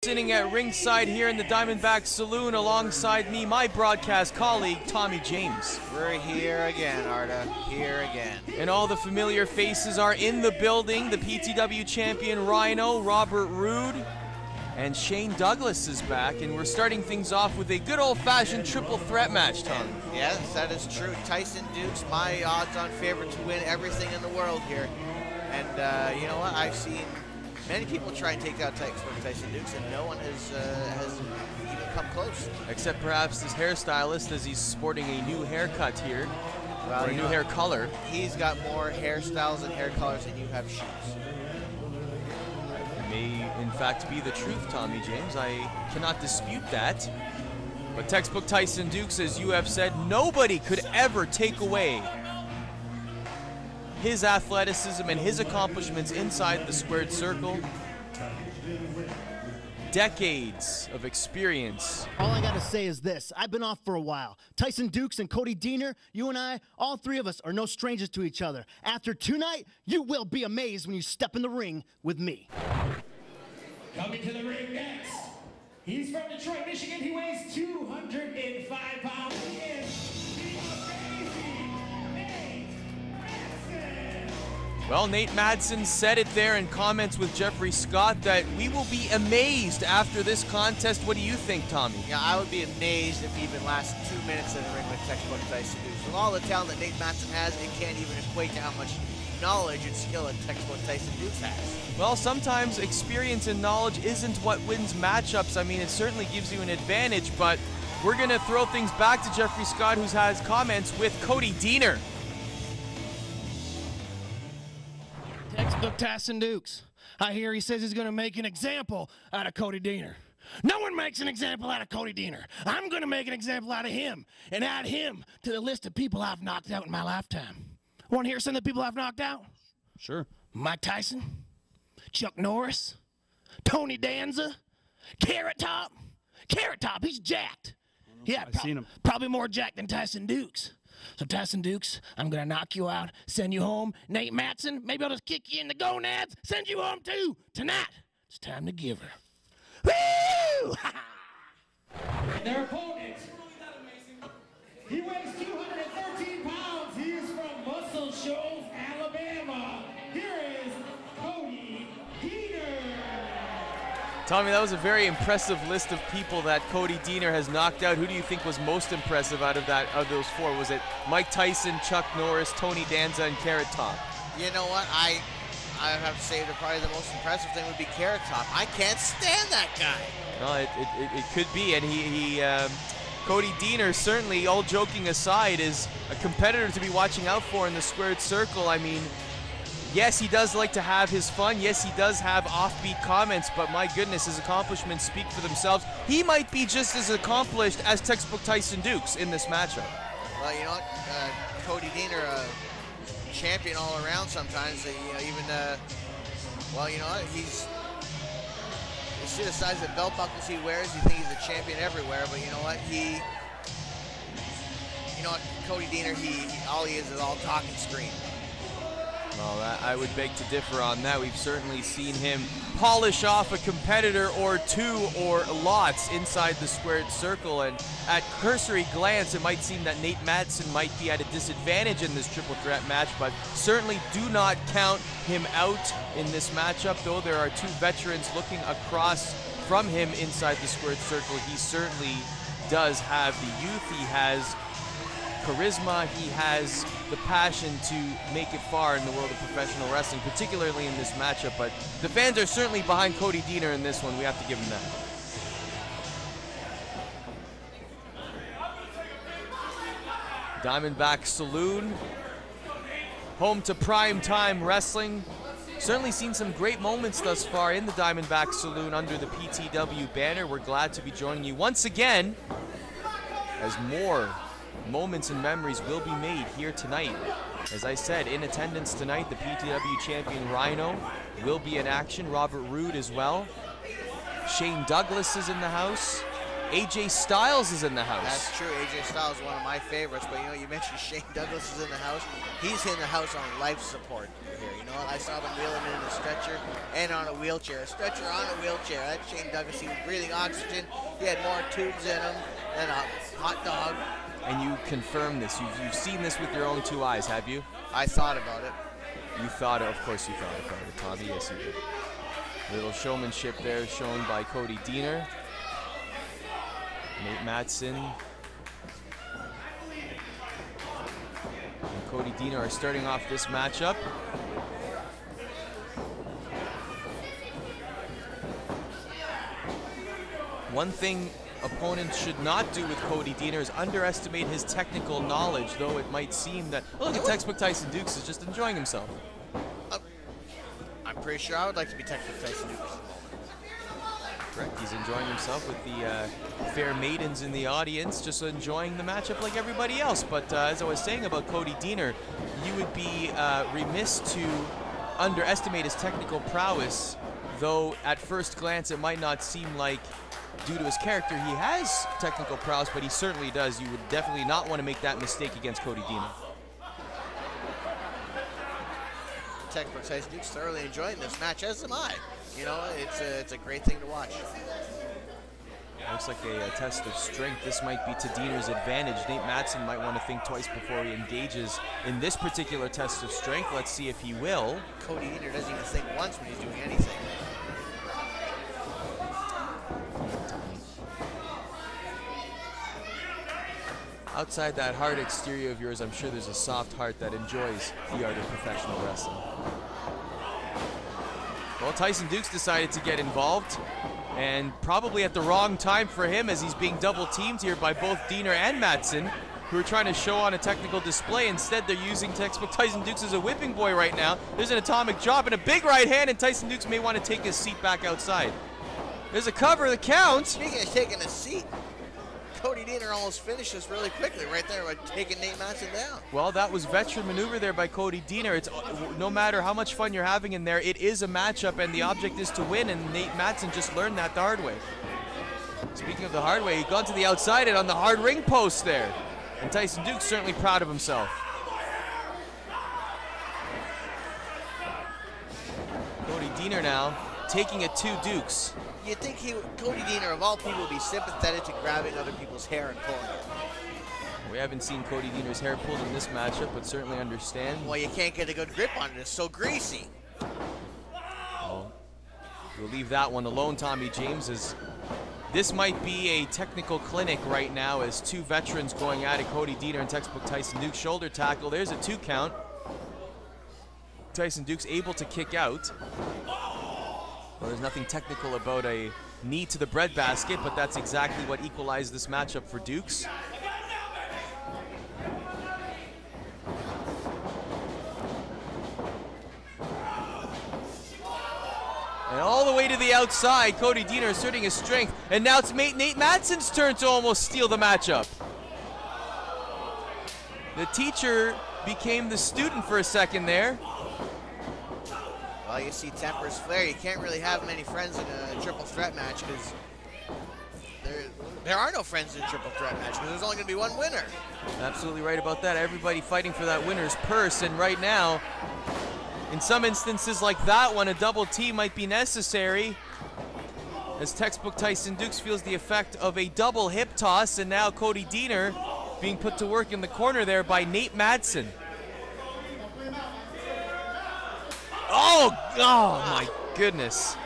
Sitting at ringside here in the Diamondback Saloon alongside me, my broadcast colleague, Tommy James. We're here again, Arda, here again. And all the familiar faces are in the building. The PTW champion Rhino, Robert Roode, and Shane Douglas is back. And we're starting things off with a good old-fashioned triple threat match, Tommy. Yes, that is true. Tyson Dux, my odds-on favorite to win everything in the world here. And you know what, I've seen many people try and take out Tyson Dux, and no one has even come close. Except perhaps his hairstylist, as he's sporting a new haircut here. Well, or a new hair color. He's got more hairstyles and hair colors than you have shoes. It may, in fact, be the truth, Tommy James. I cannot dispute that. But textbook Tyson Dux, as you have said, nobody could ever take away his athleticism and his accomplishments inside the squared circle. Decades of experience. All I gotta say is this: I've been off for a while. Tyson Dux and Cody Diener, you and I, all three of us are no strangers to each other. After tonight, you will be amazed when you step in the ring with me. Coming to the ring next, he's from Detroit, Michigan. He weighs 205 pounds. He is the amazing Mattson. Well, Nate Mattson said it there in comments with Jeffrey Scott that we will be amazed after this contest. What do you think, Tommy? Yeah, I would be amazed if he even lasts 2 minutes in the ring with textbook Tyson Dux. With all the talent that Nate Mattson has, it can't even equate to how much knowledge and skill that textbook Tyson Dux has. Well, sometimes experience and knowledge isn't what wins matchups. I mean, it certainly gives you an advantage, but we're going to throw things back to Jeffrey Scott, who has comments with Cody Diener. Textbook Tyson Dux. I hear he says he's going to make an example out of Cody Diener. No one makes an example out of Cody Diener. I'm going to make an example out of him and add him to the list of people I've knocked out in my lifetime. Want to hear some of the people I've knocked out? Sure. Mike Tyson, Chuck Norris, Tony Danza, Carrot Top. Carrot Top, he's jacked. Yeah, I've seen him. Probably more jacked than Tyson Dux. So Tyson Dux, I'm gonna knock you out, send you home. Nate Mattson, maybe I'll just kick you in the gonads, send you home too. Tonight, it's time to give her. Woo! And their opponent, he weighs 213 pounds. He is from Muscle Shoals, Alabama. Here is Cody Diener. Tommy, that was a very impressive list of people that Cody Diener has knocked out. Who do you think was most impressive out of those four? Was it Mike Tyson, Chuck Norris, Tony Danza, and Carrot Top? You know what? I have to say that probably the most impressive thing would be Carrot Top. I can't stand that guy. No, it could be, and Cody Diener, certainly, all joking aside, is a competitor to be watching out for in the squared circle. I mean, yes, he does like to have his fun. Yes, he does have offbeat comments, but my goodness, his accomplishments speak for themselves. He might be just as accomplished as textbook Tyson Dux in this matchup. Well, you know what? Cody Diener, champion all around sometimes. You know, even, well, you know what? You see the size of belt buckles he wears, you think he's a champion everywhere, but you know what? You know what? Cody Diener, all he is all talk and scream. Well, I would beg to differ on that. We've certainly seen him polish off a competitor or two or lots inside the squared circle, and at cursory glance, it might seem that Nate Mattson might be at a disadvantage in this triple threat match, but certainly do not count him out in this matchup, though there are two veterans looking across from him inside the squared circle. He certainly does have the youth. He has charisma, he has the passion to make it far in the world of professional wrestling, particularly in this matchup, but the fans are certainly behind Cody Diener in this one. We have to give him that. Diamondback Saloon, home to prime time wrestling. Certainly seen some great moments thus far in the Diamondback Saloon under the PTW banner. We're glad to be joining you once again as more moments and memories will be made here tonight. As I said, in attendance tonight, the PTW champion Rhino will be in action. Robert Roode as well. Shane Douglas is in the house. AJ Styles is in the house. That's true. AJ Styles is one of my favorites, but you know, you mentioned Shane Douglas is in the house. He's in the house on life support here. You know, I saw them wheeling in a stretcher and on a wheelchair. A stretcher on a wheelchair. That's Shane Douglas. He was breathing oxygen. He had more tubes in him than a hot dog. And you confirm this. You've seen this with your own 2 eyes, have you? I thought about it. You thought it. Of course you thought about it, Tommy. Yes, you did. Little showmanship there shown by Cody Deaner. Nate Mattson and Cody Deaner are starting off this matchup. One thing opponents should not do with Cody Deaner is underestimate his technical knowledge, though it might seem that, oh, look at textbook Tyson Dux is just enjoying himself. I'm pretty sure I would like to be textbook Tyson Dux. Correct, he's enjoying himself with the fair maidens in the audience, just enjoying the matchup like everybody else. But as I was saying about Cody Deaner, you would be remiss to underestimate his technical prowess, though at first glance it might not seem like, due to his character, he has technical prowess, but he certainly does. You would definitely not want to make that mistake against Cody Deaner. Textbook Tyson Dux thoroughly enjoying this match, as am I. You know, it's a great thing to watch. Looks like a test of strength. This might be to Deaner's advantage. Nate Mattson might want to think twice before he engages in this particular test of strength. Let's see if he will. Cody Deaner doesn't even think once when he's doing anything. Outside that hard exterior of yours, I'm sure there's a soft heart that enjoys the art of professional wrestling. Well, Tyson Dux decided to get involved, and probably at the wrong time for him, as he's being double teamed here by both Deaner and Mattson, who are trying to show on a technical display. Instead, they're using textbook Tyson Dux as a whipping boy right now. There's an atomic drop and a big right hand, and Tyson Dux may want to take his seat back outside. There's a cover, the count. Speaking of taking a seat, Cody Deaner almost finished this really quickly right there by taking Nate Mattson down. Well, that was veteran maneuver there by Cody Deaner. It's no matter how much fun you're having in there, it is a matchup, and the object is to win, and Nate Mattson just learned that the hard way. Speaking of the hard way, he gone to the outside and on the hard ring post there. And Tyson Dux certainly proud of himself. Cody Deaner now taking it to Dux. You'd think Cody Deaner, of all people, would be sympathetic to grabbing other people's hair and pulling it. We haven't seen Cody Deaner's hair pulled in this matchup, but certainly understand. Well, you can't get a good grip on it. It's so greasy. Well, we'll leave that one alone, Tommy James, as this might be a technical clinic right now as two veterans going at it. Cody Deaner and textbook Tyson Dux. Shoulder tackle. There's a 2 count. Tyson Dux able to kick out. Well, there's nothing technical about a knee to the breadbasket, but that's exactly what equalized this matchup for Dux. And all the way to the outside, Cody Deaner asserting his strength, and now it's Nate Mattson's turn to almost steal the matchup. The teacher became the student for a second there. Well, you see tempers flare. You can't really have many friends in a triple threat match because there are no friends in a triple threat match because there's only going to be one winner. Absolutely right about that. Everybody fighting for that winner's purse, and right now, in some instances like that one, a double team might be necessary, as textbook Tyson Dux feels the effect of a double hip toss, and now Cody Deaner being put to work in the corner there by Nate Mattson. Oh my goodness.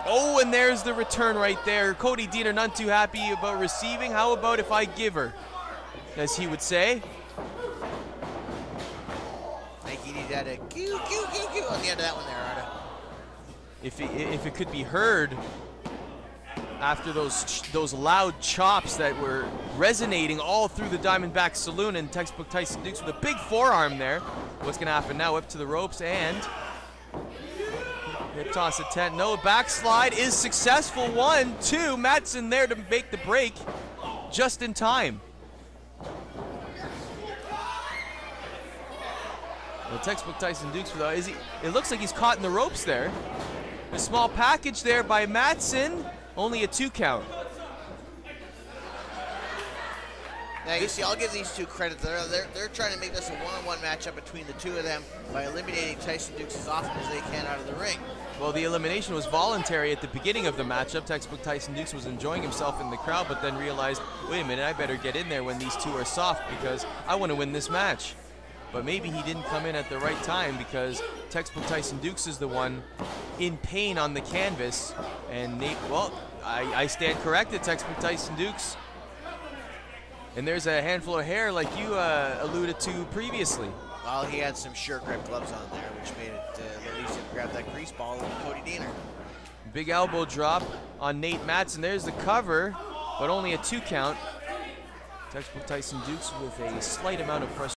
Oh, and there's the return right there. Cody Deaner not too happy about receiving. How about if I give her, as he would say. I think he needed that a cue on the end of that one there, Arda. If it could be heard after those loud chops that were resonating all through the Diamondback Saloon, and textbook Tyson Dux with a big forearm there. What's going to happen now? Up to the ropes and hip toss attempt. No, backslide is successful. 1, 2. Mattson there to make the break just in time. Well, textbook Tyson Dux, though, it looks like he's caught in the ropes there. A small package there by Mattson. only a 2 count. Now, you see, I'll give these two credit. They're trying to make this a one-on-one matchup between the two of them by eliminating Tyson Dux as often as they can out of the ring. Well, the elimination was voluntary at the beginning of the matchup. Textbook Tyson Dux was enjoying himself in the crowd, but then realized, wait a minute, I better get in there when these two are soft because I want to win this match. But maybe he didn't come in at the right time because Textbook Tyson Dux is the one in pain on the canvas. And Nate, well, I stand corrected, Textbook Tyson Dux. And there's a handful of hair like you alluded to previously. Well, he had some sure grip gloves on there, which made it a little easier to grab that grease ball with Cody Deaner. Big elbow drop on Nate Mattson. There's the cover, but only a 2 count. Textbook Tyson Dux with a slight amount of frustration.